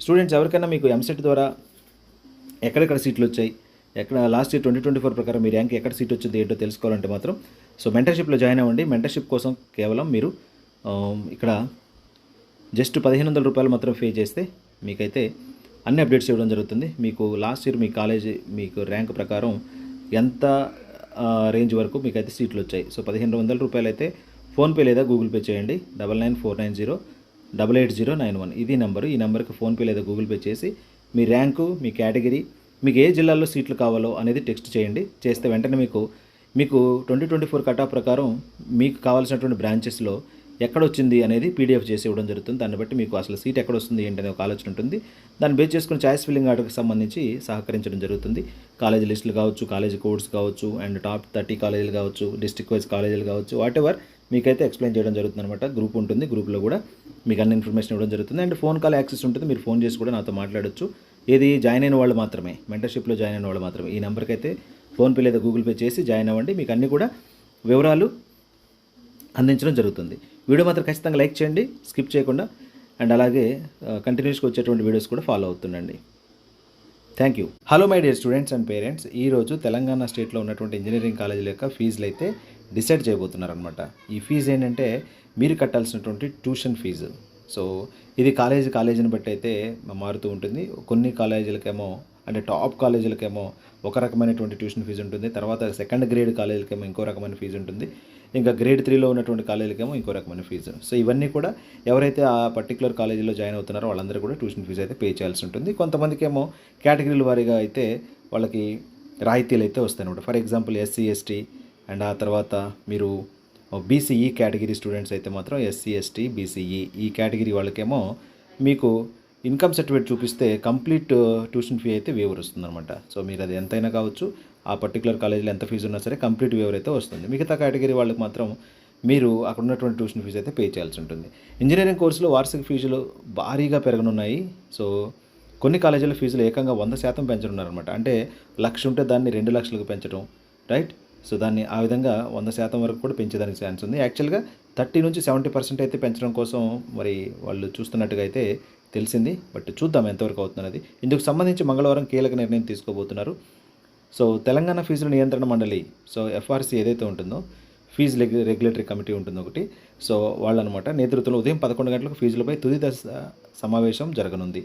Students ఎవరికైనా మీకు ఎంసెట్ ద్వారా ఎక్కడెక్కడ సీట్లు వచ్చాయి, ఎక్కడ లాస్ట్ ఇయర్ 2024 ప్రకారం మీ ర్యాంక్ ఎక్కడ సీట్ వచ్చింది ఏంటో తెలుసుకోవాలంటే మాత్రం మెంటర్షిప్లో జాయిన్ అవ్వండి. మెంటర్షిప్ కోసం కేవలం మీరు ఇక్కడ జస్ట్ 1500 రూపాయలు మాత్రం పే చేస్తే మీకైతే అన్ని అప్డేట్స్ ఇవ్వడం జరుగుతుంది. మీకు లాస్ట్ ఇయర్ మీ కాలేజీ మీకు ర్యాంక్ ప్రకారం ఎంత రేంజ్ వరకు మీకైతే సీట్లు వచ్చాయి. 1500 రూపాయలు అయితే ఫోన్పే లేదా గూగుల్ పే చేయండి. 9949088091 ఇది నెంబరు. ఈ నెంబర్కి ఫోన్పే లేదా గూగుల్ పే చేసి మీ ర్యాంకు, మీ కేటగిరీ, మీకు ఏ జిల్లాల్లో సీట్లు కావాలో అనేది టెక్స్ట్ చేయండి. చేస్తే వెంటనే మీకు 2024 కట్ ఆఫ్ ప్రకారం మీకు కావాల్సినటువంటి బ్రాంచెస్లో ఎక్కడొచ్చింది అనేది పీడిఎఫ్ చేసి ఇవ్వడం జరుగుతుంది. దాన్ని బట్టి మీకు అసలు సీట్ ఎక్కడ వస్తుంది ఏంటనే ఒక ఆలోచన ఉంటుంది. దాన్ని బేస్ చేసుకుని చాయిస్ ఫిల్లింగ్ ఆర్డర్కి సంబంధించి సహకరించడం జరుగుతుంది. కాలేజీ లిస్టులు కావచ్చు, కాలేజీ కోడ్స్ కావచ్చు, అండ్ టాప్ 30 కాలేజీలు కావచ్చు, డిస్ట్రిక్ట్ వైజ్ కాలేజీలు కావచ్చు, వాట్ ఎవర్ మీకైతే ఎక్స్ప్లెయిన్ చేయడం జరుగుతుంది అనమాట. గ్రూప్ ఉంటుంది, గ్రూప్లో కూడా మీకు అన్ని ఇన్ఫర్మేషన్ ఇవ్వడం జరుగుతుంది. అండ్ ఫోన్ కాల్ యాక్సెస్ ఉంటుంది. మీరు ఫోన్ చేసి కూడా నాతో మాట్లాడొచ్చు. ఏది జాయిన్ అయిన వాళ్ళు మాత్రమే, మెంటర్షిప్లో జాయిన్ అయిన వాళ్ళు మాత్రమే. ఈ నెంబర్కి అయితే ఫోన్పే లేదా గూగుల్ పే చేసి జాయిన్ అవ్వండి. మీకు అన్నీ కూడా వివరాలు అందించడం జరుగుతుంది. వీడియో మాత్రం ఖచ్చితంగా లైక్ చేయండి, స్కిప్ చేయకుండా. అండ్ అలాగే కంటిన్యూస్గా వచ్చేటువంటి వీడియోస్ కూడా ఫాలో అవుతుండండి. Thank you. Hello my dear students and parents. ఈరోజు తెలంగాణ స్టేట్లో ఉన్నటువంటి ఇంజనీరింగ్ కాలేజీల యొక్క ఫీజులు అయితే డిసైడ్ చేయబోతున్నారనమాట. ఈ ఫీజు ఏంటంటే మీరు కట్టాల్సినటువంటి ట్యూషన్ ఫీజు. ఇది కాలేజీని బట్టి అయితే మారుతూ ఉంటుంది. కొన్ని కాలేజీలకేమో అంటే టాప్ కాలేజీలకేమో ఒక రకమైనటువంటి ట్యూషన్ ఫీజు ఉంటుంది. తర్వాత సెకండ్ గ్రేడ్ కాలేజీలకేమో ఇంకో రకమైన ఫీజు ఉంటుంది. ఇంకా గ్రేడ్ 3లో ఉన్నటువంటి కాలేజీలకేమో ఇంకో రకమైన ఫీజు. ఇవన్నీ కూడా ఎవరైతే ఆ పర్టికులర్ కాలేజీలో జాయిన్ అవుతున్నారో వాళ్ళందరూ కూడా ట్యూషన్ ఫీజు అయితే పే చేయాల్సి ఉంటుంది. కొంతమందికి ఏమో కేటగిరీల వారీగా అయితే వాళ్ళకి రాయితీలు అయితే వస్తాయి అనమాట. For example SC ST and ఆ తర్వాత మీరు బీసీఈ కేటగిరీ స్టూడెంట్స్ అయితే మాత్రం ఎస్సీ ఎస్టీ బీసీఈ ఈ కేటగిరీ వాళ్ళకేమో మీకు ఇన్కమ్ సర్టిఫికేట్ చూపిస్తే కంప్లీట్ ట్యూషన్ ఫీ అయితే వేవర్ వస్తుందన్నమాట. మీరు అది ఎంతైనా కావచ్చు, ఆ పర్టికులర్ కాలేజీలో ఎంత ఫీజు ఉన్నా సరే కంప్లీట్ వేవర్ అయితే వస్తుంది. మిగతా కేటగిరీ వాళ్ళకి మాత్రం మీరు అక్కడ ఉన్నటువంటి ట్యూషన్ ఫీజు అయితే పే చేయాల్సి ఉంటుంది. ఇంజనీరింగ్ కోర్సులో వార్షిక ఫీజులు భారీగా పెరగనున్నాయి. కొన్ని కాలేజీల ఫీజులు ఏకంగా 100% పెంచనున్నారనమాట. అంటే 1,00,000 ఉంటే దాన్ని 2 లక్షలకు పెంచడం, రైట్? దాన్ని ఆ విధంగా 100% వరకు కూడా పెంచేదానికి ఛాన్స్ ఉంది. యాక్చువల్గా 30 నుంచి 70% అయితే పెంచడం కోసం మరి వాళ్ళు చూస్తున్నట్టుగా అయితే తెలిసింది. బట్ చూద్దాం ఎంతవరకు అవుతున్నది. ఇందుకు సంబంధించి మంగళవారం కీలక నిర్ణయం తీసుకోబోతున్నారు. తెలంగాణ ఫీజుల నియంత్రణ మండలి ఎఫ్ఆర్సీ ఏదైతే ఉంటుందో ఫీజు రెగ్యులేటరీ కమిటీ ఉంటుంది ఒకటి. వాళ్ళనమాట నేతృత్వంలో ఉదయం 11 గంటలకు ఫీజులపై తుది దశ సమావేశం జరగనుంది.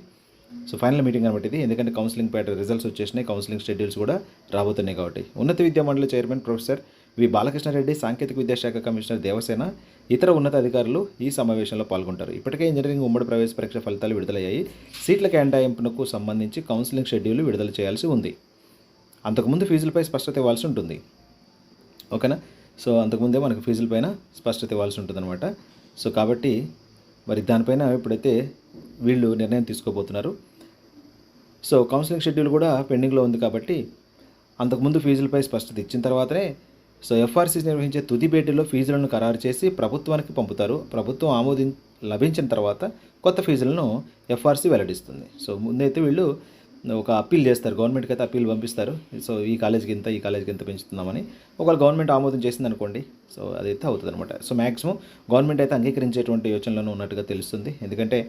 ఫైనల్ మీటింగ్ అనమాట ఇది. ఎందుకంటే కౌన్సిలింగ్ రిజల్ట్స్ వచ్చేసినాయి, కౌన్సిలింగ్ షెడ్యూల్స్ కూడా రాబోతున్నాయి కాబట్టి. ఉన్నత విద్యా మండలి చైర్మన్ ప్రొఫెసర్ వి బాలకృష్ణారెడ్డి, సాంకేతిక విద్యాశాఖ కమిషనర్ దేవసేన, ఇతర ఉన్నత అధికారులు ఈ సమావేశంలో పాల్గొంటారు. ఇప్పటికే ఇంజనీరింగ్ ఉమ్మడి ప్రవేశ పరీక్ష ఫలితాలు విడుదలయ్యాయి. సీట్ల కేటాయింపునకు సంబంధించి కౌన్సిలింగ్ షెడ్యూల్ విడుదల చేయాల్సి ఉంది. అంతకుముందు ఫీజులపై స్పష్టత ఇవ్వాల్సి ఉంటుంది. ఓకేనా? అంతకుముందే మనకు ఫీజులపైన స్పష్టత ఇవ్వాల్సి ఉంటుందన్నమాట. కాబట్టి మరి దానిపైన ఇప్పుడైతే వీళ్ళు నిర్ణయం తీసుకోబోతున్నారు. కౌన్సిలింగ్ షెడ్యూల్ కూడా పెండింగ్లో ఉంది కాబట్టి అంతకుముందు ఫీజులపై స్పష్టత ఇచ్చిన తర్వాతనే ఎఫ్ఆర్సీ నిర్వహించే తుది భేటీలో ఫీజులను ఖరారు చేసి ప్రభుత్వానికి పంపుతారు. ప్రభుత్వం లభించిన తర్వాత కొత్త ఫీజులను ఎఫ్ఆర్సీ వెల్లడిస్తుంది. ముందైతే వీళ్ళు ఒక అప్పీల్ చేస్తారు, గవర్నమెంట్కి అయితే అప్పీల్ పంపిస్తారు. ఈ కాలేజీకి ఇంత పెంచుతున్నామని. ఒకవేళ గవర్నమెంట్ ఆమోదం చేసింది అనుకోండి, అదైతే అవుతుంది అనమాట. మ్యాక్సిమం గవర్నమెంట్ అయితే అంగీకరించేటువంటి యోచనలను ఉన్నట్టుగా తెలుస్తుంది. ఎందుకంటే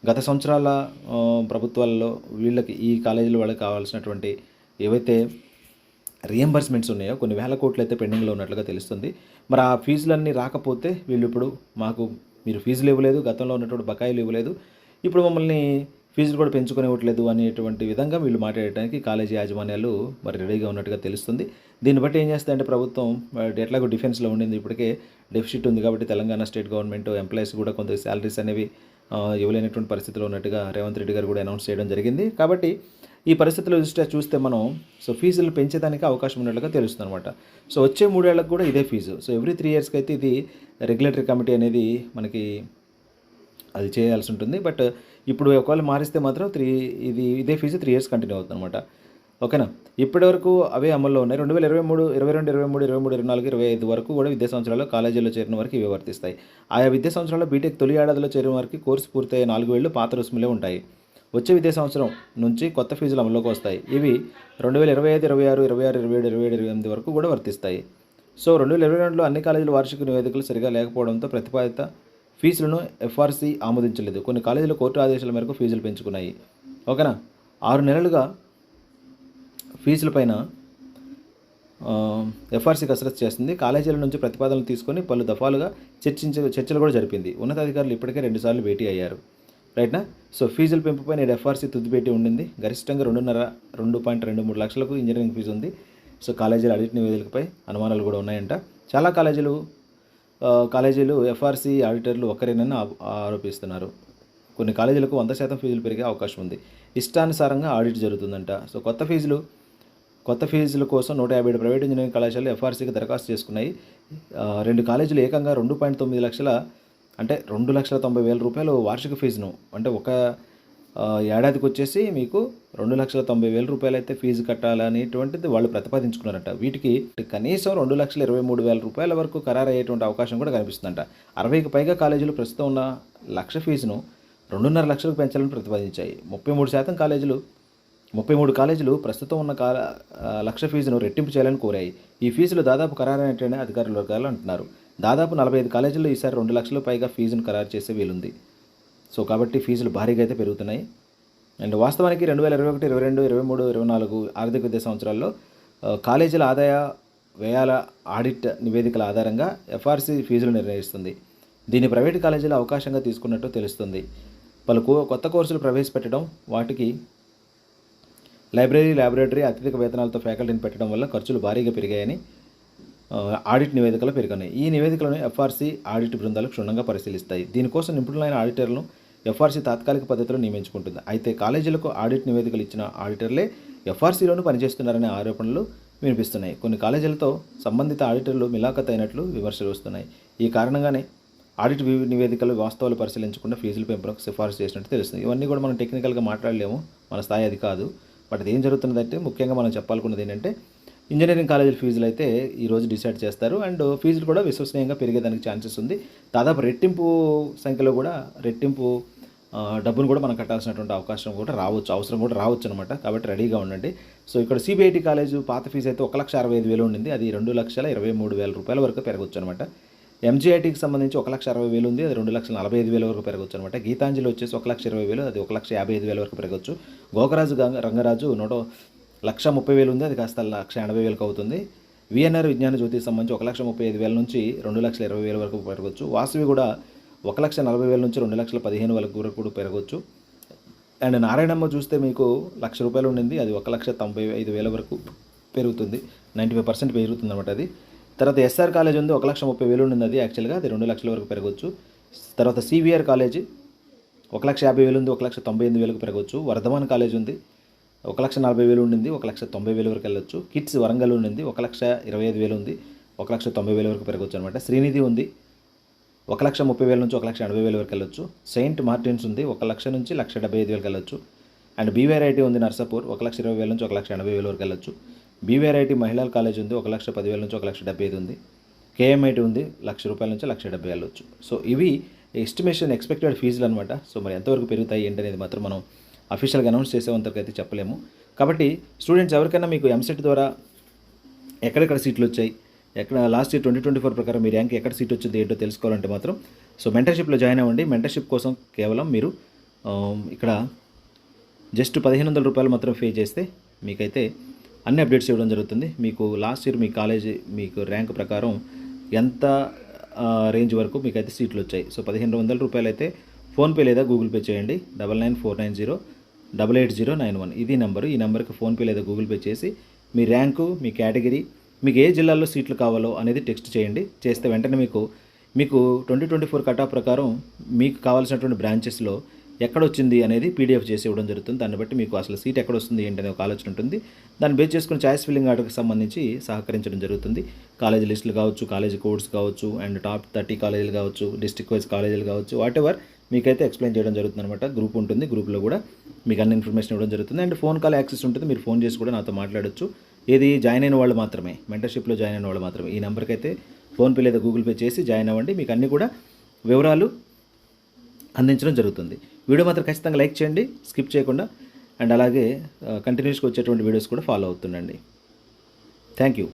గత సంవత్సరాల ప్రభుత్వాల్లో వీళ్ళకి ఈ కాలేజీల వాళ్ళకి కావాల్సినటువంటి ఏవైతే రియంబర్స్మెంట్స్ ఉన్నాయో కొన్ని వేల కోట్లు అయితే పెండింగ్లో ఉన్నట్లుగా తెలుస్తుంది. మరి ఆ ఫీజులన్నీ రాకపోతే వీళ్ళు ఇప్పుడు మీరు ఫీజులు ఇవ్వలేదు, గతంలో ఉన్నటువంటి బకాయిలు ఇవ్వలేదు, ఇప్పుడు మమ్మల్ని ఫీజులు కూడా పెంచుకొని ఇవ్వట్లేదు అనేటువంటి విధంగా వీళ్ళు మాట్లాడటానికి కాలేజీ యాజమాన్యాలు మరి రెడీగా ఉన్నట్టుగా తెలుస్తుంది. దీన్ని బట్టి ఏం చేస్తాయంటే ప్రభుత్వం ఎట్లాగో డిఫెన్స్లో ఉండింది, ఇప్పటికే డెఫిసిట్ ఉంది కాబట్టి తెలంగాణ స్టేట్ గవర్నమెంట్ ఎంప్లాయీస్ కూడా కొంత శాలరీస్ అనేవి ఇవ్వలేనటువంటి పరిస్థితిలో ఉన్నట్టుగా రేవంత్ రెడ్డి గారు కూడా అనౌన్స్ చేయడం జరిగింది. కాబట్టి ఈ పరిస్థితుల్లో చూస్తే మనం ఫీజులు పెంచేదానికి అవకాశం ఉన్నట్లుగా తెలుస్తుంది అనమాట. వచ్చే 3 ఏళ్లకు కూడా ఇదే ఫీజు. ఎవ్రీ 3 ఇయర్స్కి అయితే ఇది రెగ్యులేటరీ కమిటీ అనేది మనకి అది చేయాల్సి ఉంటుంది. బట్ ఇప్పుడు ఒకవేళ మారిస్తే మాత్రం ఇదే ఫీజు 3 ఇయర్స్ కంటిన్యూ అవుతుంది అనమాట. ఓకేనా? ఇప్పటివరకు అవే అమల్లో ఉన్నాయి. 2023, 22, 23, 24, 25 వరకు కూడా విద్యా సంవత్సరాల్లో కాలేజీల్లో చేరిన వరకు ఇవే వర్తిస్తాయి. ఆయా విద్యా సంవత్సరాల్లో బీటెక్ తొలి ఏడాదిలో చేరిన వరకు కోర్సు పూర్తయ్యే 4 ఏళ్లు పాత రుసుములే ఉంటాయి. వచ్చే విద్యా సంవత్సరం నుంచి కొత్త ఫీజులు అమల్లోకి వస్తాయి. ఇవి 2025, 26, 27, 27, 28 వరకు కూడా వర్తిస్తాయి. 2022లో అన్ని కాలేజీల వార్షిక నివేదికలు సరిగా లేకపోవడంతో ప్రతిపాదిత ఫీజులను ఎఫ్ఆర్సీ ఆమోదించలేదు. కొన్ని కాలేజీలు కోర్టు ఆదేశాల మేరకు ఫీజులు పెంచుకున్నాయి. ఓకేనా. 6 నెలలుగా ఫీజులపైన ఎఫ్ఆర్సీ కసరత్తు చేస్తుంది. కాలేజీల నుంచి ప్రతిపాదనలు తీసుకొని పలు దఫాలుగా చర్చలు కూడా జరిపింది. ఉన్నతాధికారులు ఇప్పటికే 2 సార్లు భేటీ అయ్యారు. రైట్నా. సో ఫీజుల పెంపుపై నేడు ఎఫ్ఆర్సీ తుది భేటీ ఉండింది. గరిష్టంగా 2.23 లక్షలకు ఇంజనీరింగ్ ఫీజు ఉంది. సో కాలేజీల ఆడిట్ నివేదికపై అనుమానాలు కూడా ఉన్నాయంట. చాలా కాలేజీలు ఎఫ్ఆర్సీ ఆడిటర్లు ఒక్కరేనని ఆరోపిస్తున్నారు. కొన్ని కాలేజీలకు 100% ఫీజులు పెరిగే అవకాశం ఉంది. ఇష్టానుసారంగా ఆడిట్ జరుగుతుందంట. సో కొత్త ఫీజుల కోసం 157 ప్రైవేట్ ఇంజనీరింగ్ కళాశాలలు ఎఫ్ఆర్సీకి దరఖాస్తు చేసుకున్నాయి. 2 కాలేజీలు ఏకంగా 2.9 లక్షల అంటే 2,90,000 రూపాయలు వార్షిక ఫీజును అంటే ఒక ఏడాదికి వచ్చేసి మీకు 2,90,000 రూపాయలు అయితే ఫీజు కట్టాలనేటువంటిది వాళ్ళు ప్రతిపాదించుకున్నారట. వీటికి కనీసం 2,23,000 రూపాయల వరకు ఖరారు అయ్యేటువంటి అవకాశం కూడా కనిపిస్తుందంట. 60కి పైగా కాలేజీలు ప్రస్తుతం ఉన్న లక్ష ఫీజును 2.5 లక్షలకు పెంచాలని ప్రతిపాదించాయి. 33 కాలేజీలు ప్రస్తుతం ఉన్న లక్ష ఫీజును రెట్టింపు చేయాలని కోరాయి. ఈ ఫీజులు దాదాపు ఖరారైనట్లనే అధికారుల వర్గాలు అంటున్నారు. దాదాపు 45 కాలేజీల్లో ఈసారి 2 లక్షల పైగా ఫీజును ఖరారు చేసే వీలుంది. సో కాబట్టి ఫీజులు భారీగా అయితే పెరుగుతున్నాయి. అండ్ వాస్తవానికి 2021, 22, 23, 24 ఆర్థిక విద్యా సంవత్సరాల్లో కాలేజీల ఆదాయ వ్యయాల ఆడిట్ నివేదికల ఆధారంగా ఎఫ్ఆర్సీ ఫీజులు నిర్ణయిస్తుంది. దీన్ని ప్రైవేటు కాలేజీలు అవకాశంగా తీసుకున్నట్టు తెలుస్తుంది. పలు కొత్త కోర్సులు ప్రవేశపెట్టడం, వాటికి లైబ్రరీ, ల్యాబొరేటరీ, అత్యధిక వేతనాలతో ఫ్యాకల్టీని పెట్టడం వల్ల ఖర్చులు భారీగా పెరిగాయని ఆడిట్ నివేదికలు పెరిగాయి. ఈ నివేదికలను ఎఫ్ఆర్సీ ఆడిట్ బృందాలు క్షుణ్ణంగా పరిశీలిస్తాయి. దీనికోసం నిపుణులైన ఆడిటర్లను ఎఫ్ఆర్సీ తాత్కాలిక పద్ధతిలో నియమించుకుంటుంది. అయితే కాలేజీలకు ఆడిట్ నివేదికలు ఇచ్చిన ఆడిటర్లే ఎఫ్ఆర్సీలోనూ పనిచేస్తున్నారనే ఆరోపణలు వినిపిస్తున్నాయి. కొన్ని కాలేజీలతో సంబంధిత ఆడిటర్లు మిలాఖత్ అయినట్లు విమర్శలు వస్తున్నాయి. ఈ కారణంగానే ఆడిట్ నివేదికలు వాస్తవాలు పరిశీలించకుండా ఫీజుల పెంపునకు సిఫారసు చేసినట్టు తెలుస్తుంది. ఇవన్నీ కూడా మనం టెక్నికల్గా మాట్లాడలేము, మన స్థాయి అది కాదు. బట్ అది ఏం జరుగుతుందంటే ముఖ్యంగా మనం చెప్పాలనుకున్నది ఏంటంటే ఇంజనీరింగ్ కాలేజీల ఫీజులు అయితే ఈరోజు డిసైడ్ చేస్తారు. అండ్ ఫీజులు కూడా విశ్వసనీయంగా పెరిగేదానికి ఛాన్సెస్ ఉంది. దాదాపు రెట్టింపు సంఖ్యలో కూడా డబ్బును కూడా మనం కట్టాల్సినటువంటి అవసరం కూడా రావచ్చు అనమాట. కాబట్టి రెడీగా ఉండండి. సో ఇక్కడ సిబిఐటి కాలేజు పాత ఫీజు అయితే 1,65,000 ఉండింది. అది 2,23,000 రూపాయల వరకు పెరగవచ్చు అనమాట. ఎంజీఐటీకి సంబంధించి 1,60,000 ఉంది. అది 2,45,000 వరకు పెరగవచ్చు అనమాట. గీతాంజలి వచ్చేసి 1,20,000, అది 1,55,000 వరకు పెరగవచ్చు. గోకరాజు రంగరాజు 1,30,000 ఉంది. అది కాస్త 1,80,000 అవుతుంది. విఎన్ఆర్ విజ్ఞాన జ్యోతికి సంబంధించి 1,35,000 నుంచి 2,20,000 వరకు పెరగవచ్చు. వాసవి కూడా 1,40,000 నుంచి 2,15,000 వరకు కూడా పెరగవచ్చు. అండ్ నారాయణమ్మ చూస్తే మీకు ₹1,00,000 ఉండింది. అది 1,95,000 వరకు పెరుగుతుంది. 95% పెరుగుతుంది అనమాట అది. తర్వాత ఎస్ఆర్ కాలేజ్ ఉంది, 1,30,000 ఉండింది. అది యాక్చువల్గా అది 2 లక్షల వరకు పెరగవచ్చు. తర్వాత సివిఆర్ కాలేజీ 1,50,000 ఉంది, 1,98,000 పెరగవచ్చు. వర్ధమాన్ కాలేజ్ ఉంది, 1,40,000 ఉండింది, 1,90,000 వరకు వెళ్ళొచ్చు. కిట్స్ వరంగల్ ఉండింది, 1,25,000 ఉంది, 1,90,000 వరకు పెరగవచ్చు అనమాట. శ్రీనిధి ఉంది, 1,30,000 నుంచి 1,80,000 వరకు వెళ్ళొచ్చు. సెయింట్ మార్టిన్స్ ఉంది, 1,00,000 నుంచి 1,75,000 వెళ్ళొచ్చు. అండ్ బీవైఐటీ ఉంది నర్సాపూర్, 1,20,000 నుంచి 1,80,000 వరకు వెళ్ళొచ్చు. బీవైఐటీ మహిళల కాలేజ్ ఉంది, 1,10,000 నుంచి 1,75,000 ఉంది. కేఎంఐటీ ఉంది, ₹1,00,000 నుంచి 1,70,000 వెళ్ళొచ్చు. సో ఇవి ఎక్స్పెక్టెడ్ ఫీజులు అనమాట. సో మరి ఎంతవరకు పెరుగుతాయి ఏంటనేది మాత్రం మనం అఫీషియల్గా అనౌన్స్ చేసేంతవరకు అయితే చెప్పలేము. కాబట్టి స్టూడెంట్స్ ఎవరికైనా మీకు ఎంసెట్ ద్వారా ఎక్కడెక్కడ సీట్లు వచ్చాయి, ఎక్కడ లాస్ట్ ఇయర్ 2024 ప్రకారం మీ ర్యాంక్ ఎక్కడ సీట్ వచ్చింది ఏంటో తెలుసుకోవాలంటే మాత్రం సో మెంటర్షిప్లో జాయిన్ అవ్వండి. మెంటర్షిప్ కోసం కేవలం మీరు ఇక్కడ జస్ట్ ₹1,500 మాత్రం పే చేస్తే మీకైతే అన్ని అప్డేట్స్ ఇవ్వడం జరుగుతుంది. మీకు లాస్ట్ ఇయర్ మీ కాలేజీ మీకు ర్యాంక్ ప్రకారం ఎంత రేంజ్ వరకు మీకైతే సీట్లు వచ్చాయి. సో ₹1,500 అయితే ఫోన్పే లేదా గూగుల్ పే చేయండి. 9949088091 ఇది నెంబరు. ఈ నెంబర్కి ఫోన్పే లేదా గూగుల్ పే చేసి మీ ర్యాంకు, మీ కేటగిరీ, మీకు ఏ జిల్లాల్లో సీట్లు కావాలో అనేది టెక్స్ట్ చేయండి. చేస్తే వెంటనే మీకు 2024 కటాఫ్ ప్రకారం మీకు కావాల్సినటువంటి బ్రాంచెస్లో ఎక్కడొచ్చింది అనేది పీడిఎఫ్ చేసి ఇవ్వడం జరుగుతుంది. దాన్ని బట్టి మీకు అసలు సీట్ ఎక్కడొస్తుంది ఏంటనే ఒక ఆలోచన ఉంటుంది. దాన్ని బేస్ చేసుకుని చాయిస్ ఫిల్లింగ్ ఆర్డర్కి సంబంధించి సహకరించడం జరుగుతుంది. కాలేజీ లిస్టులు కావచ్చు, కాలేజీ కోడ్స్ కావచ్చు, అండ్ టాప్ 30 కాలేజీలు కావచ్చు, డిస్ట్రిక్ట్ వైజ్ కాలేజీలు కావచ్చు, వాటెవర్ మీకైతే ఎక్స్ప్లెయిన్ చేయడం జరుగుతుంది అనమాట. గ్రూప్ ఉంటుంది, గ్రూప్లో కూడా మీకు అన్ని ఇన్ఫర్మేషన్ ఇవ్వడం జరుగుతుంది. అండ్ ఫోన్ కాల్ యాక్సెస్ ఉంటుంది, మీరు ఫోన్ చేసి కూడా నాతో మాట్లాడొచ్చు. ఏది జాయిన్ అయిన వాళ్ళు మాత్రమే, మెంటర్షిప్లో జాయిన్ అయిన వాళ్ళు మాత్రమే. ఈ నెంబర్కి అయితే ఫోన్పే లేదా గూగుల్ పే చేసి జాయిన్ అవ్వండి. మీకు అన్నీ కూడా వివరాలు అందించడం జరుగుతుంది. వీడియో మాత్రం ఖచ్చితంగా లైక్ చేయండి, స్కిప్ చేయకుండా. అండ్ అలాగే కంటిన్యూస్గా వచ్చేటువంటి వీడియోస్ కూడా ఫాలో అవుతుండండి. Thank you.